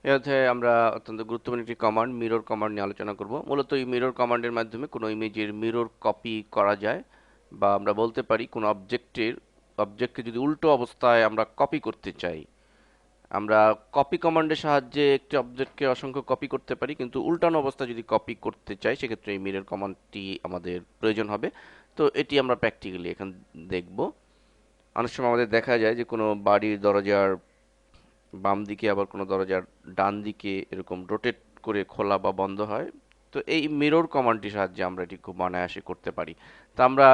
এই অধ্যায়ে আমরা অত্যন্ত গুরুত্বপূর্ণ একটি কমান্ড মিরর কমান্ড নিয়ে আলোচনা করব। মূলত এই মিরর কমান্ডের মাধ্যমে কোনো ইমেজের মিরর কপি করা যায়, বা আমরা বলতে পারি কোনো অবজেক্টকে যদি উল্টো অবস্থায় আমরা কপি করতে চাই, আমরা কপি কমান্ডের সাহায্যে একটি অবজেক্টকে অসংখ্য কপি করতে পারি, কিন্তু উল্টানো অবস্থায় যদি কপি করতে চাই সেক্ষেত্রে এই মিরর কমান্ডটি আমাদের প্রয়োজন হবে। তো এটি আমরা প্র্যাকটিক্যালি এখন দেখব। অনেক সময় আমাদের দেখা যায় যে কোনো বাড়ির দরজার বাম দিকে, আবার কোনো দরজার ডান দিকে এরকম রোটেট করে খোলা বা বন্ধ হয়। তো এই মিরর কমান্ডটির সাহায্যে আমরা এটি খুব অনায়াসে করতে পারি। তো আমরা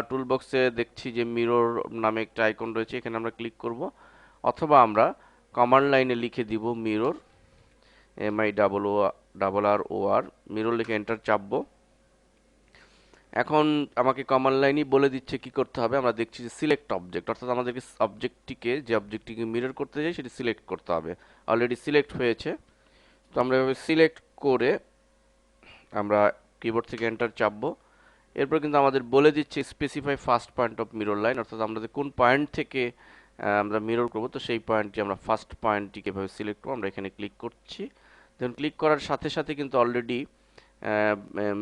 টুল বক্সে দেখছি যে মিরর নামে একটা আইকন রয়েছে, এখানে আমরা ক্লিক করব, অথবা আমরা কমান্ড লাইনে লিখে দিব মিরর, MIRROR মিরর, লিখে এন্টার চাপবো। এখন আমাকে কমান্ড লাইনই বলে দিচ্ছে কি করতে হবে। আমরা দেখছি যে সিলেক্ট অবজেক্ট, অর্থাৎ আমাদেরকে যে অবজেক্টটিকে মিরর করতে চাই সেটি সিলেক্ট করতে হবে। অলরেডি সিলেক্ট হয়েছে, তো আমরা এভাবে সিলেক্ট করে আমরা কিবোর্ড থেকে এন্টার চাপবো। এরপর কিন্তু আমাদের বলে দিচ্ছে specify first point of mirror line, অর্থাৎ আমরা কোন পয়েন্ট থেকে আমরা মিরর করব। তো সেই পয়েন্টটি আমরা ফার্স্ট পয়েন্টটিকে এভাবে সিলেক্ট করবো। আমরা এখানে ক্লিক করছি। দেখুন ক্লিক করার সাথে সাথে কিন্তু already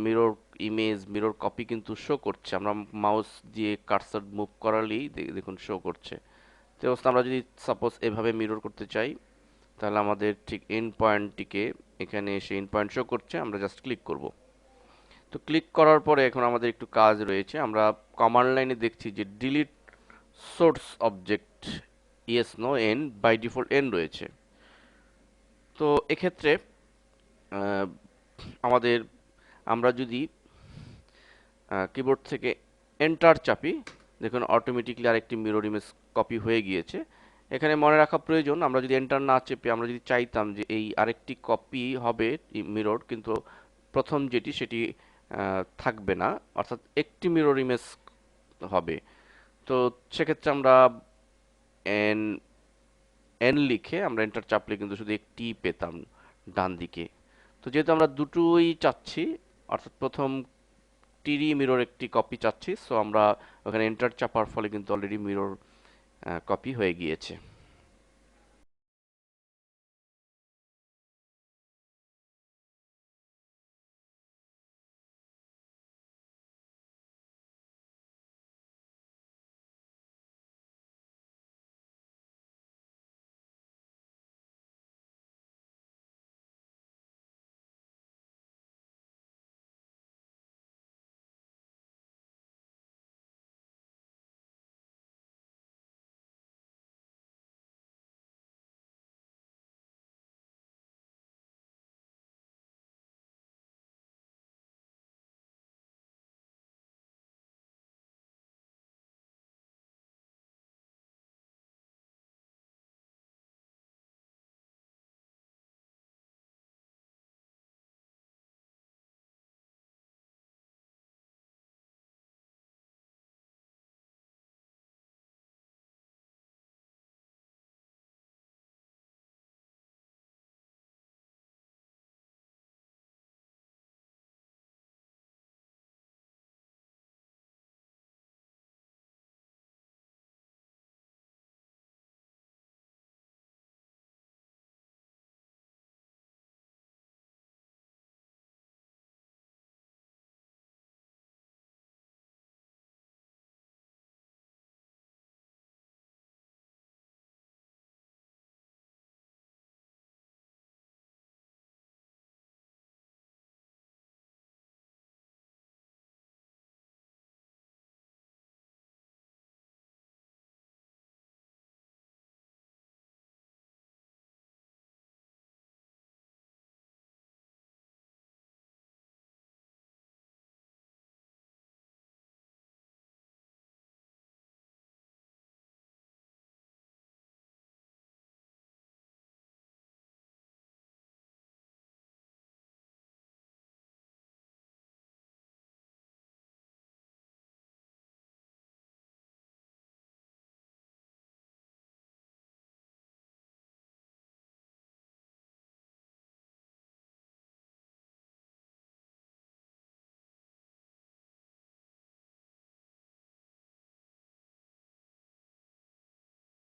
mirror image, mirror copy কিন্তু শো করছে। আমরা মাউস দিয়ে কার্সর মুভ করালেই দেখুন শো করছে। তো এই অবস্থা আমরা যদি সাপোজ এভাবে মিরর করতে চাই, তাহলে আমাদের ঠিক এন্ড পয়েন্টটিকে এখানে এসে এন্ড পয়েন্ট শো করছে, আমরা জাস্ট ক্লিক করব। তো ক্লিক করার পরে এখন আমাদের একটু কাজ রয়েছে। আমরা কমান্ড লাইনে দেখছি যে delete source object, yes no and, by default and রয়েছে। তো এক্ষেত্রে আহ, আমাদের আমরা যদি কিবোর্ড থেকে এন্টার চাপি, দেখুন অটোমেটিকলি আরেকটি মিরর ইমেজ কপি হয়ে গিয়েছে। এখানে মনে রাখা প্রয়োজন, আমরা যদি এন্টার না চেপে আমরা যদি চাইতাম যে এই আরেকটি কপি হবে মিরর, কিন্তু প্রথম যেটি সেটি থাকবে না, অর্থাৎ একটি মিরর ইমেজ হবে। তো সেক্ষেত্রে আমরা এন এন লিখে আমরা এন্টার চাপলে কিন্তু শুধু একটি পেতাম ডান দিকে। তো যেহেতু আমরা দুটোই চাচ্ছি, অর্থাৎ প্রথম টিরি মিরর একটি কপি চাচ্ছি, সো আমরা ওখানে এন্টার চাপার ফলে কিন্তু অলরেডি মিরর কপি হয়ে গিয়েছে।